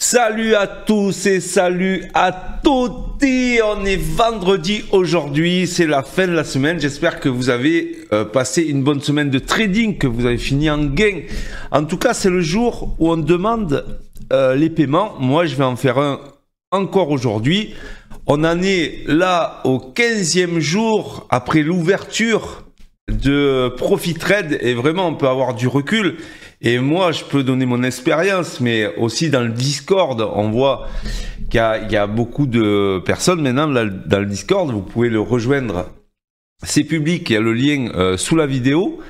Salut à tous et salut à toutes. On est vendredi aujourd'hui, c'est la fin de la semaine. J'espère que vous avez passé une bonne semaine de trading, que vous avez fini en gain. En tout cas, c'est le jour où on demande les paiements. Moi, je vais en faire un encore aujourd'hui. On en est là au 15e jour après l'ouverture de ProfiTrade et vraiment on peut avoir du recul. Et moi, je peux donner mon expérience, mais aussi dans le Discord, on voit qu'il y a beaucoup de personnes maintenant dans le Discord. Vous pouvez le rejoindre. C'est public, il y a le lien sous la vidéo.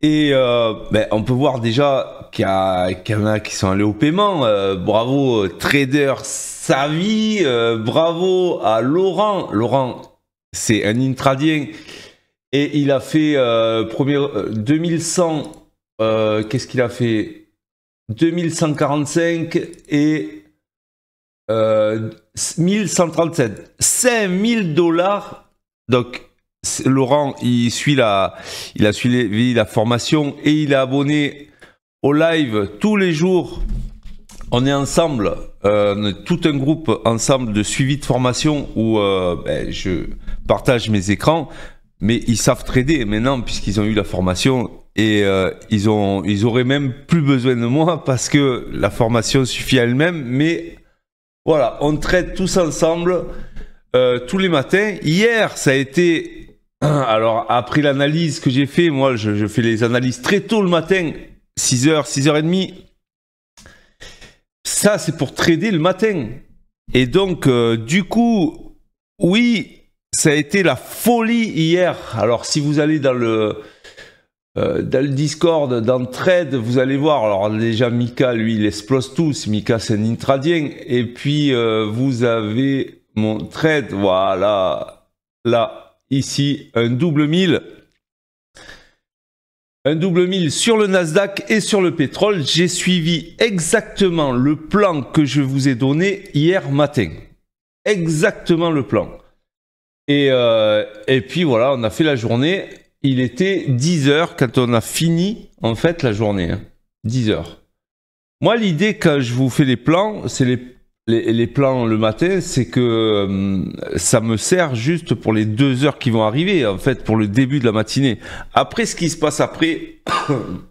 Et on peut voir déjà qu'il y en a qui sont allés au paiement. Bravo Trader Savvy, bravo à Laurent. Laurent, c'est un intradien. Et il a fait 2100... qu'est-ce qu'il a fait 2145 et 1137, 5000 $. Donc Laurent, il a suivi la formation et il est abonné au live tous les jours. On est ensemble, on est tout un groupe ensemble de suivi de formation où je partage mes écrans, mais ils savent trader maintenant puisqu'ils ont eu la formation. Et ils auraient même plus besoin de moi parce que la formation suffit à elle-même. Mais voilà, on traite tous ensemble tous les matins. Hier, ça a été... Alors, après l'analyse que j'ai fait, moi, je fais les analyses très tôt le matin, 6h, 6h30. Ça, c'est pour trader le matin. Et donc, du coup, oui, ça a été la folie hier. Alors, si vous allez dans le Discord, dans Trade, vous allez voir. Alors déjà Mika, lui, il explose tous. Mika, c'est un intradien. Et puis vous avez mon Trade, voilà, là, ici, un double 1000. Un double 1000 sur le Nasdaq et sur le pétrole. J'ai suivi exactement le plan que je vous ai donné hier matin. Exactement le plan. Et puis voilà, on a fait la journée. Il était 10h quand on a fini, en fait, la journée. 10h. Moi, l'idée, quand je vous fais les plans, c'est les plans le matin, c'est que ça me sert juste pour les 2 heures qui vont arriver, en fait, pour le début de la matinée. Après, ce qui se passe après,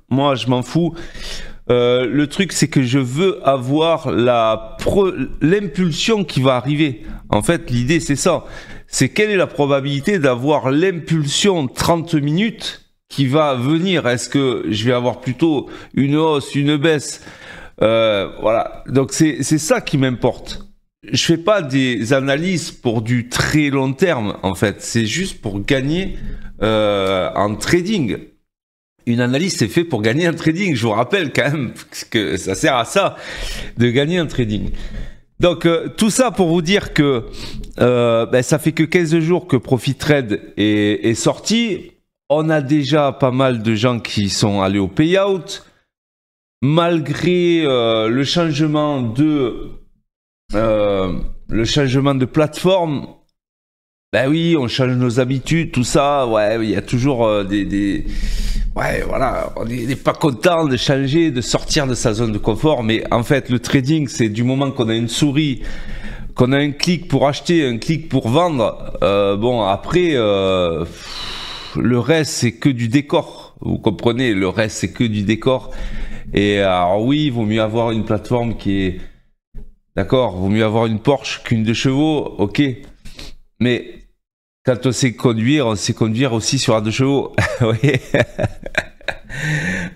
moi, je m'en fous. Le truc, c'est que je veux avoir l'impulsion qui va arriver. En fait, l'idée, c'est ça. C'est quelle est la probabilité d'avoir l'impulsion 30 minutes qui va venir. Est-ce que je vais avoir plutôt une hausse, une baisse? Voilà. Donc, c'est ça qui m'importe. Je fais pas des analyses pour du très long terme, en fait. C'est juste pour gagner en trading. Une analyse, c'est fait pour gagner en trading. Je vous rappelle quand même que ça sert à ça, de gagner en trading. Donc, tout ça pour vous dire que ça fait que 15 jours que ProfiTrade est sorti. On a déjà pas mal de gens qui sont allés au payout. Malgré le changement de plateforme, ben oui, on change nos habitudes, tout ça. Ouais, il y a toujours ouais, voilà, on n'est pas content de changer, de sortir de sa zone de confort. Mais en fait, le trading, c'est du moment qu'on a une souris, qu'on a un clic pour acheter, un clic pour vendre. Bon, après, le reste, c'est que du décor. Vous comprenez, le reste, c'est que du décor. Et alors oui, il vaut mieux avoir une plateforme qui est... D'accord, vaut mieux avoir une Porsche qu'une 2 chevaux, ok. Mais... quand on sait conduire aussi sur un 2 chevaux. Oui.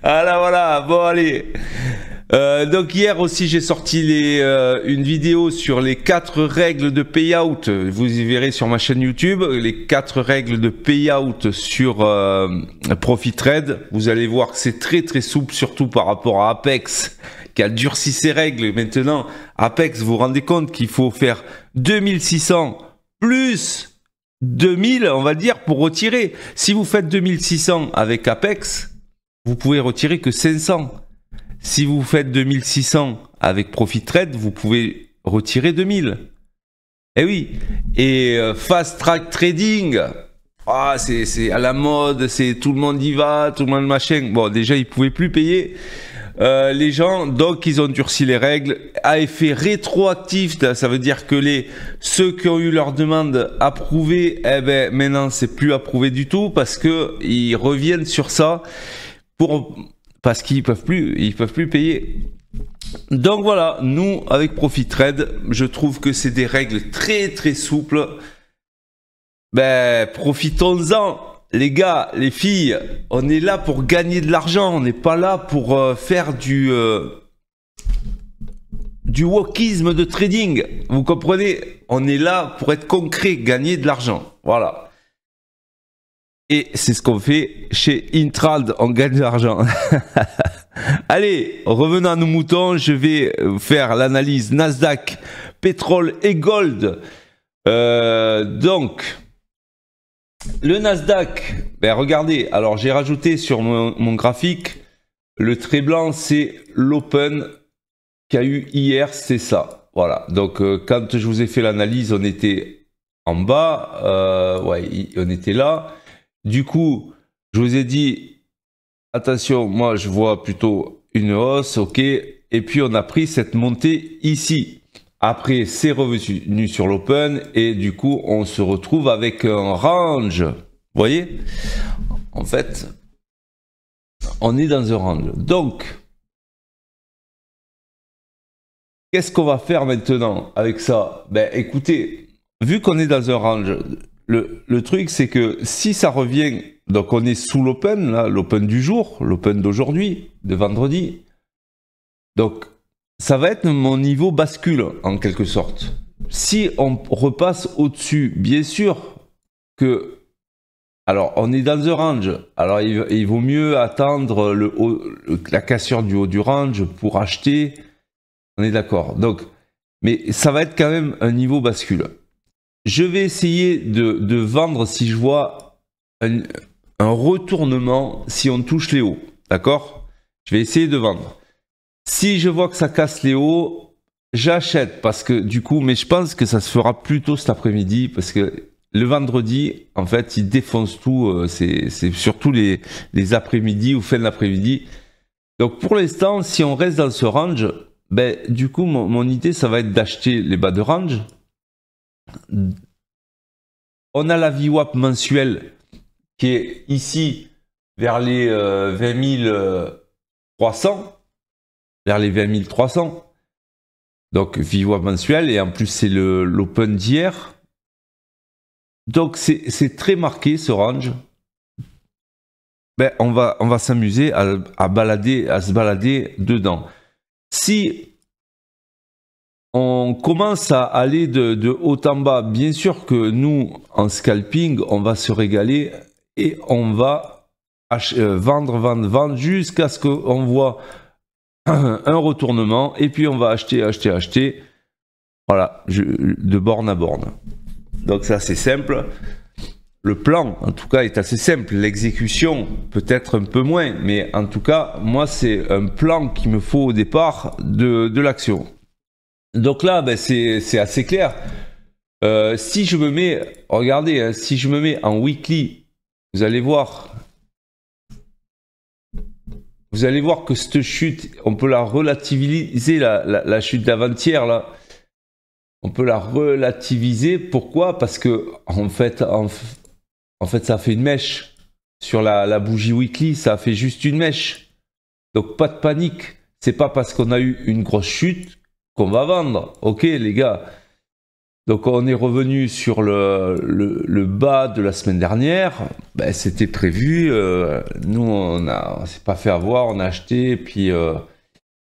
Voilà, bon allez. Donc hier aussi j'ai sorti une vidéo sur les 4 règles de payout. Vous y verrez sur ma chaîne YouTube les 4 règles de payout sur ProfiTrade. Vous allez voir que c'est très très souple, surtout par rapport à Apex qui a durci ses règles. Maintenant Apex, vous vous rendez compte qu'il faut faire 2600 plus 2000, on va dire, pour retirer. Si vous faites 2600 avec Apex, vous pouvez retirer que 500. Si vous faites 2600 avec ProfiTrade, vous pouvez retirer 2000. Eh oui. Et Fast Track Trading, c'est à la mode, c'est tout le monde y va, tout le monde machin. Bon, déjà, ils pouvaient plus payer. les gens, donc ils ont durci les règles à effet rétroactif. Ça veut dire que ceux qui ont eu leur demande approuvée, eh ben maintenant c'est plus approuvé du tout parce que ils reviennent sur ça parce qu'ils peuvent plus payer. Donc voilà, nous avec ProfiTrade, je trouve que c'est des règles très très souples. Ben profitons-en. Les gars, les filles, on est là pour gagner de l'argent, on n'est pas là pour faire du wokisme de trading. Vous comprenez? On est là pour être concret, gagner de l'argent. Voilà. Et c'est ce qu'on fait chez Intrad, on gagne de l'argent. Allez, revenons à nos moutons, je vais faire l'analyse Nasdaq, pétrole et gold. Donc... Le Nasdaq, ben regardez, alors j'ai rajouté sur mon graphique, le trait blanc c'est l'open qu'il y a eu hier, c'est ça. Voilà, donc quand je vous ai fait l'analyse, on était en bas, ouais, on était là. Du coup, je vous ai dit, attention, moi je vois plutôt une hausse, ok, et puis on a pris cette montée ici. Après, c'est revenu sur l'open et du coup, on se retrouve avec un range. Vous voyez? En fait, on est dans un range. Donc, qu'est-ce qu'on va faire maintenant avec ça? Ben, écoutez, vu qu'on est dans un range, le truc, c'est que si ça revient, donc on est sous l'open, là, l'open du jour, l'open d'aujourd'hui, de vendredi. Donc, ça va être mon niveau bascule, en quelque sorte. Si on repasse au-dessus, bien sûr que... Alors, on est dans un range. Alors, il vaut mieux attendre la cassure du haut du range pour acheter. On est d'accord. Donc, mais ça va être quand même un niveau bascule. Je vais essayer de vendre si je vois un retournement, si on touche les hauts. D'accord? Je vais essayer de vendre. Si je vois que ça casse les hauts, j'achète parce que du coup, mais je pense que ça se fera plus tôt cet après-midi parce que le vendredi, en fait, il défonce tout. C'est surtout les après-midi ou fin de l'après-midi. Donc pour l'instant, si on reste dans ce range, ben du coup, mon idée, ça va être d'acheter les bas de range. On a la VWAP mensuelle qui est ici vers les 20 300. Vers les 20 300. Donc VWAP mensuel et en plus c'est l'open d'hier. Donc c'est très marqué ce range. Ben, on va s'amuser à se balader dedans. Si on commence à aller de haut en bas, bien sûr que nous en scalping on va se régaler et on va vendre jusqu'à ce qu'on voit un retournement et puis on va acheter. Voilà, de borne à borne. Donc c'est assez simple. Le plan, en tout cas, est assez simple. L'exécution, peut-être un peu moins. Mais en tout cas, moi, c'est un plan qu'il me faut au départ de l'action. Donc là, ben, c'est assez clair. Si je me mets, regardez, hein, si je me mets en weekly, vous allez voir... Vous allez voir que cette chute, on peut la relativiser, la chute d'avant-hier, là. On peut la relativiser. Pourquoi? Parce que, en fait, ça fait une mèche. Sur la bougie weekly, ça fait juste une mèche. Donc, pas de panique. C'est pas parce qu'on a eu une grosse chute qu'on va vendre. Ok, les gars. Donc, on est revenu sur le bas de la semaine dernière. Ben, c'était prévu. Nous, on s'est pas fait avoir. On a acheté. Puis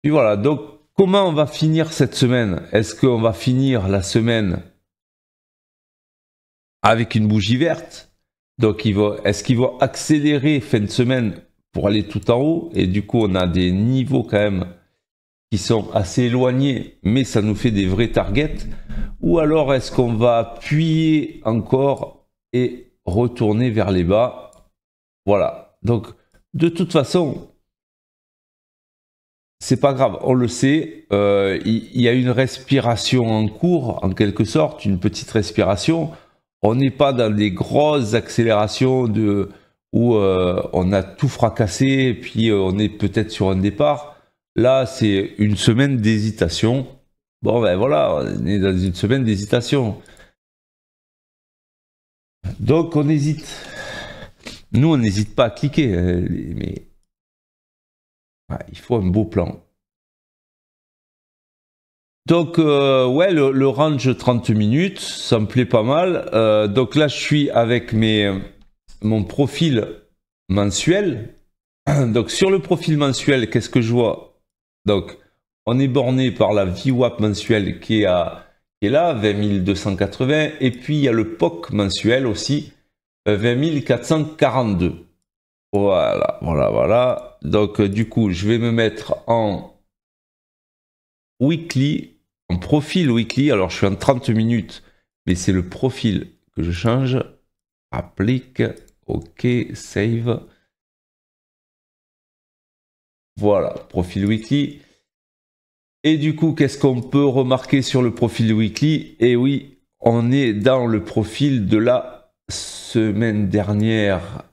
voilà. Donc, comment on va finir cette semaine? Est-ce qu'on va finir la semaine avec une bougie verte? Donc, est-ce qu'il va accélérer fin de semaine pour aller tout en haut? Et du coup, on a des niveaux quand même qui sont assez éloignés, mais ça nous fait des vrais targets. Ou alors, est-ce qu'on va appuyer encore et retourner vers les bas? Voilà. Donc, de toute façon, c'est pas grave, on le sait. Il y a une respiration en cours, en quelque sorte, une petite respiration. On n'est pas dans des grosses accélérations où on a tout fracassé et puis on est peut-être sur un départ. Là, c'est une semaine d'hésitation. Bon, ben voilà, on est dans une semaine d'hésitation. Donc, on hésite. Nous, on n'hésite pas à cliquer, mais il faut un beau plan. Donc, ouais, le range 30 minutes, ça me plaît pas mal. Donc là, je suis avec mon profil mensuel. Donc, sur le profil mensuel, qu'est-ce que je vois? Donc, on est borné par la VWAP mensuelle qui est là, 20 280. Et puis, il y a le POC mensuel aussi, 20 442. Voilà, voilà, voilà. Donc, du coup, je vais me mettre en weekly, en profil weekly. Alors, je suis en 30 minutes, mais c'est le profil que je change. Applique, OK, save. Voilà, profil weekly. Et du coup, qu'est-ce qu'on peut remarquer sur le profil weekly? Et oui, on est dans le profil de la semaine dernière.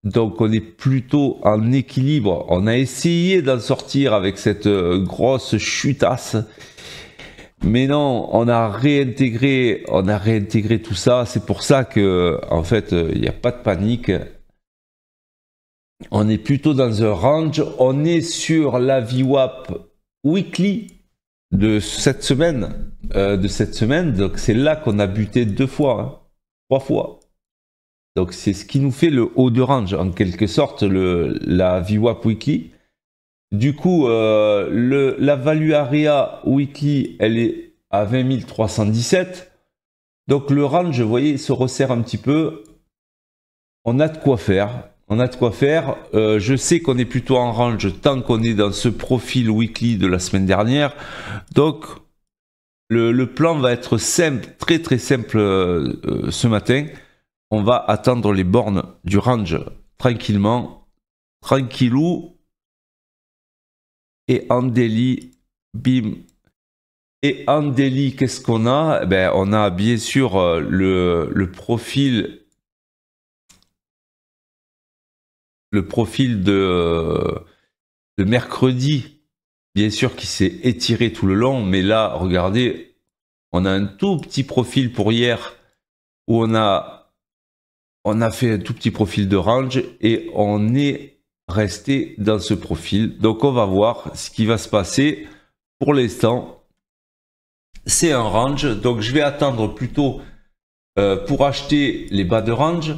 Donc, on est plutôt en équilibre. On a essayé d'en sortir avec cette grosse chutasse. Mais non, on a réintégré tout ça. C'est pour ça que, en fait, il n'y a pas de panique. On est plutôt dans un range. On est sur la VWAP weekly de cette semaine. Donc c'est là qu'on a buté 2 fois, hein, 3 fois. Donc c'est ce qui nous fait le haut de range, en quelque sorte, la VWAP weekly. Du coup, la value area weekly, elle est à 20 317. Donc le range, vous voyez, se resserre un petit peu. On a de quoi faire. On a de quoi faire. Je sais qu'on est plutôt en range tant qu'on est dans ce profil weekly de la semaine dernière. Donc, le plan va être simple, très très simple ce matin. On va attendre les bornes du range tranquillement, tranquillou. Et en daily, bim. Et en daily, qu'est-ce qu'on a? Ben, on a bien sûr le profil de mercredi, bien sûr, qui s'est étiré tout le long, mais là, regardez, on a un tout petit profil pour hier, où on a fait un tout petit profil de range, et on est resté dans ce profil. Donc on va voir ce qui va se passer. Pour l'instant, c'est un range, donc je vais attendre plutôt pour acheter les bas de range.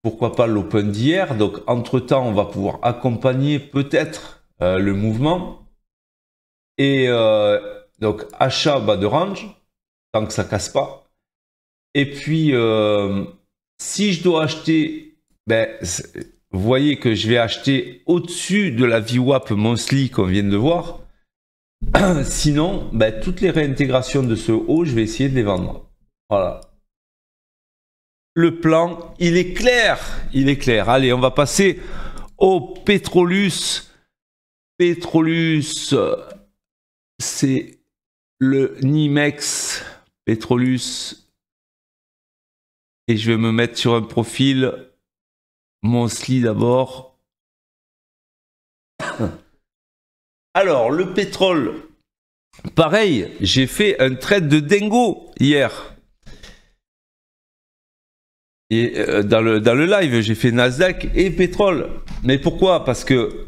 Pourquoi pas l'open d'hier? Donc, entre-temps, on va pouvoir accompagner peut-être le mouvement. Et donc, achat bas de range, tant que ça casse pas. Et puis, si je dois acheter, ben, vous voyez que je vais acheter au-dessus de la VWAP monthly qu'on vient de voir. Sinon, ben, toutes les réintégrations de ce haut, je vais essayer de les vendre. Voilà. Le plan, il est clair. Il est clair. Allez, on va passer au Petrolus. Petrolus, c'est le Nimex Petrolus. Et je vais me mettre sur un profil monthly d'abord. Alors, le pétrole, pareil, j'ai fait un trade de dingo hier. Et dans le live, j'ai fait Nasdaq et pétrole. Mais pourquoi? Parce que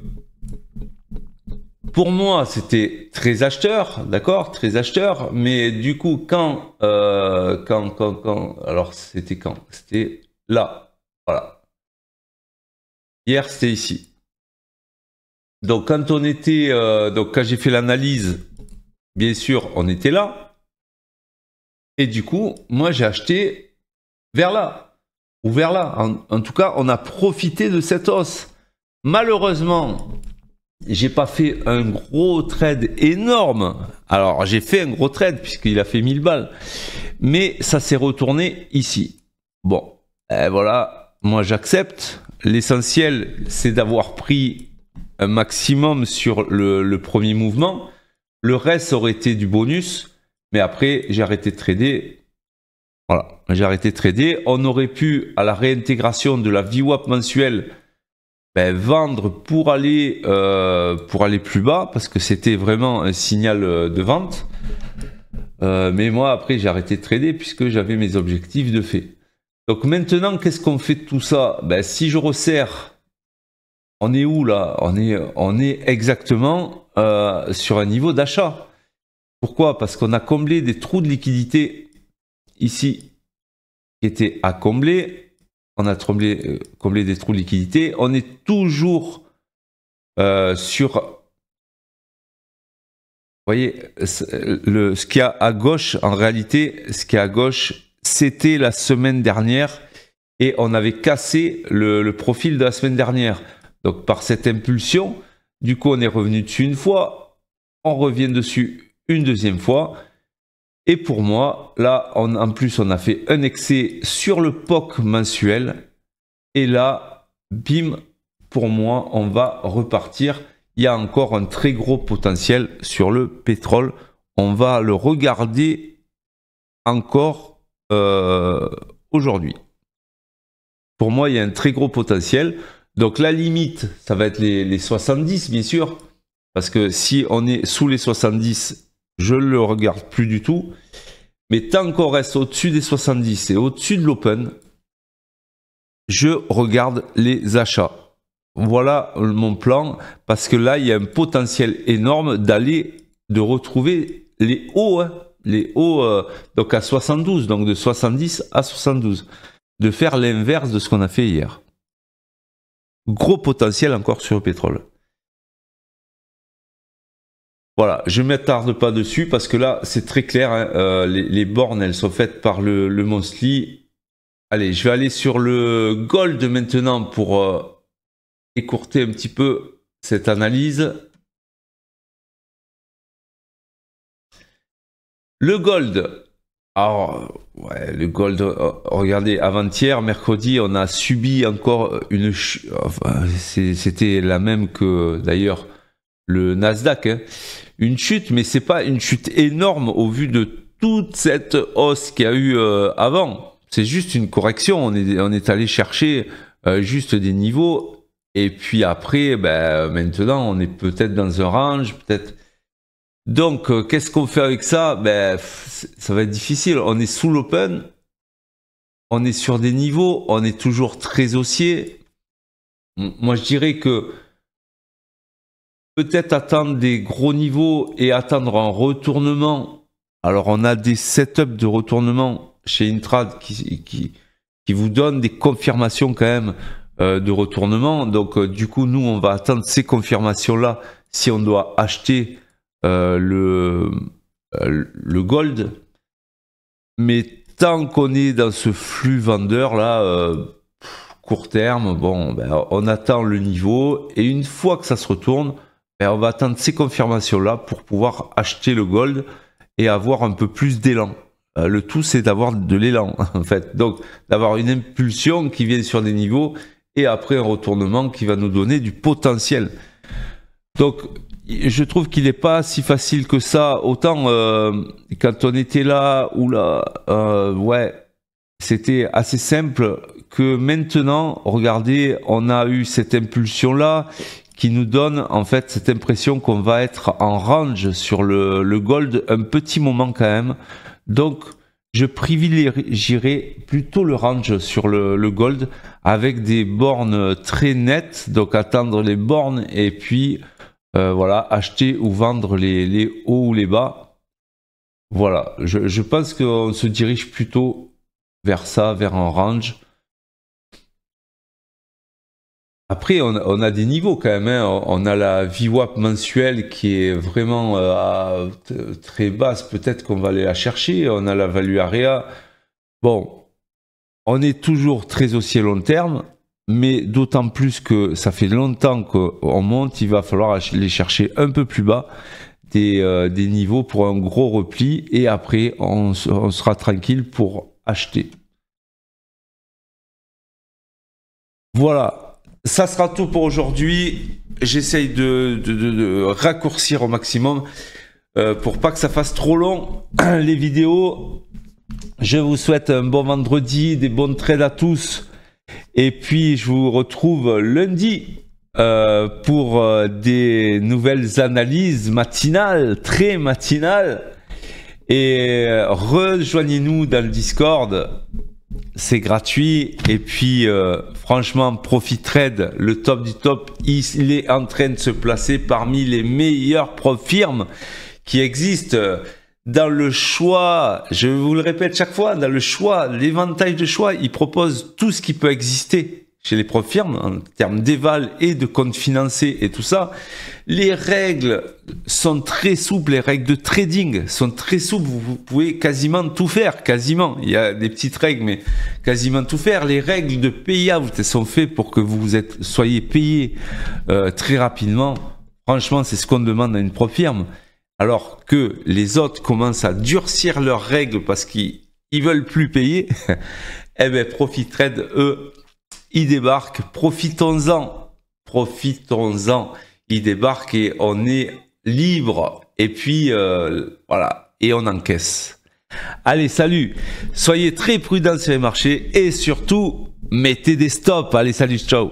pour moi, c'était très acheteur, d'accord? Très acheteur. Mais du coup, alors c'était quand? C'était là. Voilà. Hier, c'était ici. Donc quand on était, donc quand j'ai fait l'analyse, bien sûr, on était là. Et du coup, moi, j'ai acheté vers là. Ou vers là. En tout cas, on a profité de cette hausse. Malheureusement, j'ai pas fait un gros trade énorme. Alors, j'ai fait un gros trade puisqu'il a fait 1000 balles. Mais ça s'est retourné ici. Bon, voilà, moi j'accepte. L'essentiel, c'est d'avoir pris un maximum sur le premier mouvement. Le reste aurait été du bonus. Mais après, j'ai arrêté de trader. Voilà, j'ai arrêté de trader. On aurait pu, à la réintégration de la VWAP mensuelle, vendre pour aller plus bas, parce que c'était vraiment un signal de vente. Mais moi, après, j'ai arrêté de trader puisque j'avais mes objectifs de fait. Donc maintenant, qu'est-ce qu'on fait de tout ça? Si je resserre, on est où là? On est exactement sur un niveau d'achat. Pourquoi? Parce qu'on a comblé des trous de liquidité ici qui étaient à combler. On a comblé des trous de liquidité. On est toujours sur... Vous voyez, ce qu'il y a à gauche, en réalité, ce qu'il y a à gauche, c'était la semaine dernière et on avait cassé le profil de la semaine dernière. Donc par cette impulsion, du coup on est revenu dessus une fois, on revient dessus une deuxième fois. Et pour moi, là, en plus, on a fait un excès sur le POC mensuel. Et là, bim, pour moi, on va repartir. Il y a encore un très gros potentiel sur le pétrole. On va le regarder encore aujourd'hui. Pour moi, il y a un très gros potentiel. Donc la limite, ça va être les 70, bien sûr. Parce que si on est sous les 70, je ne le regarde plus du tout. Mais tant qu'on reste au-dessus des 70 et au-dessus de l'open, je regarde les achats. Voilà mon plan. Parce que là, il y a un potentiel énorme de retrouver les hauts. Hein, les hauts donc à 72. Donc de 70 à 72. De faire l'inverse de ce qu'on a fait hier. Gros potentiel encore sur le pétrole. Voilà, je ne m'attarde pas dessus parce que là, c'est très clair. Hein, les bornes, elles sont faites par le monthly. Allez, je vais aller sur le gold maintenant pour écourter un petit peu cette analyse. Le gold. Alors, ouais, le gold, regardez, avant-hier, mercredi, on a subi encore une chute. Enfin, c'était la même que d'ailleurs le Nasdaq. Hein. Une chute, mais c'est pas une chute énorme au vu de toute cette hausse qu'il y a eu avant. C'est juste une correction. On est allé chercher juste des niveaux. Et puis après, maintenant, on est peut-être dans un range, peut-être. Donc, qu'est-ce qu'on fait avec ça? Ça va être difficile. On est sous l'open. On est sur des niveaux. On est toujours très haussier. Moi, je dirais que peut-être attendre des gros niveaux et attendre un retournement. Alors, on a des setups de retournement chez Intrad qui vous donnent des confirmations quand même de retournement. Donc, du coup, nous, on va attendre ces confirmations-là si on doit acheter le gold. Mais tant qu'on est dans ce flux vendeur là, court terme, bon, on attend le niveau. Et une fois que ça se retourne, on va attendre ces confirmations-là pour pouvoir acheter le gold et avoir un peu plus d'élan. Le tout, c'est d'avoir de l'élan, en fait. Donc, d'avoir une impulsion qui vient sur des niveaux et après un retournement qui va nous donner du potentiel. Donc, je trouve qu'il n'est pas si facile que ça. Autant, quand on était là ou là, ouais, c'était assez simple que maintenant, regardez, on a eu cette impulsion-là qui nous donne en fait cette impression qu'on va être en range sur le gold un petit moment quand même. Donc je privilégierai plutôt le range sur le gold avec des bornes très nettes, donc attendre les bornes et puis voilà, acheter ou vendre les hauts ou les bas. Voilà, je pense qu'on se dirige plutôt vers ça, vers un range. Après, on a des niveaux quand même. Hein. On a la VWAP mensuelle qui est vraiment très basse. Peut-être qu'on va aller la chercher. On a la Value Area. Bon, on est toujours très haussier long terme, mais d'autant plus que ça fait longtemps qu'on monte. Il va falloir aller chercher un peu plus bas des niveaux pour un gros repli. Et après, on sera tranquille pour acheter. Voilà. Ça sera tout pour aujourd'hui. J'essaye de raccourcir au maximum pour pas que ça fasse trop long les vidéos. Je vous souhaite un bon vendredi, des bons trades à tous. Et puis je vous retrouve lundi pour des nouvelles analyses matinales, très matinales. Et rejoignez-nous dans le Discord, c'est gratuit. Et puis franchement, ProfiTrade, le top du top, il est en train de se placer parmi les meilleures firmes qui existent dans le choix. Je vous le répète chaque fois, dans le choix, l'éventail de choix, ils proposent tout ce qui peut exister chez les firmes en termes d'éval et de compte financé et tout ça. Les règles sont très souples, les règles de trading sont très souples, vous pouvez quasiment tout faire, quasiment. Il y a des petites règles, mais quasiment tout faire. Les règles de payout sont faites pour que vous soyez payé très rapidement. Franchement, c'est ce qu'on demande à une firme. Alors que les autres commencent à durcir leurs règles parce qu'ils veulent plus payer, eh ben ProfiTrade, eux, ils débarquent, profitons-en, ils débarquent et on est libre. Et puis, voilà, et on encaisse. Allez, salut, soyez très prudents sur les marchés et surtout, mettez des stops. Allez, salut, ciao.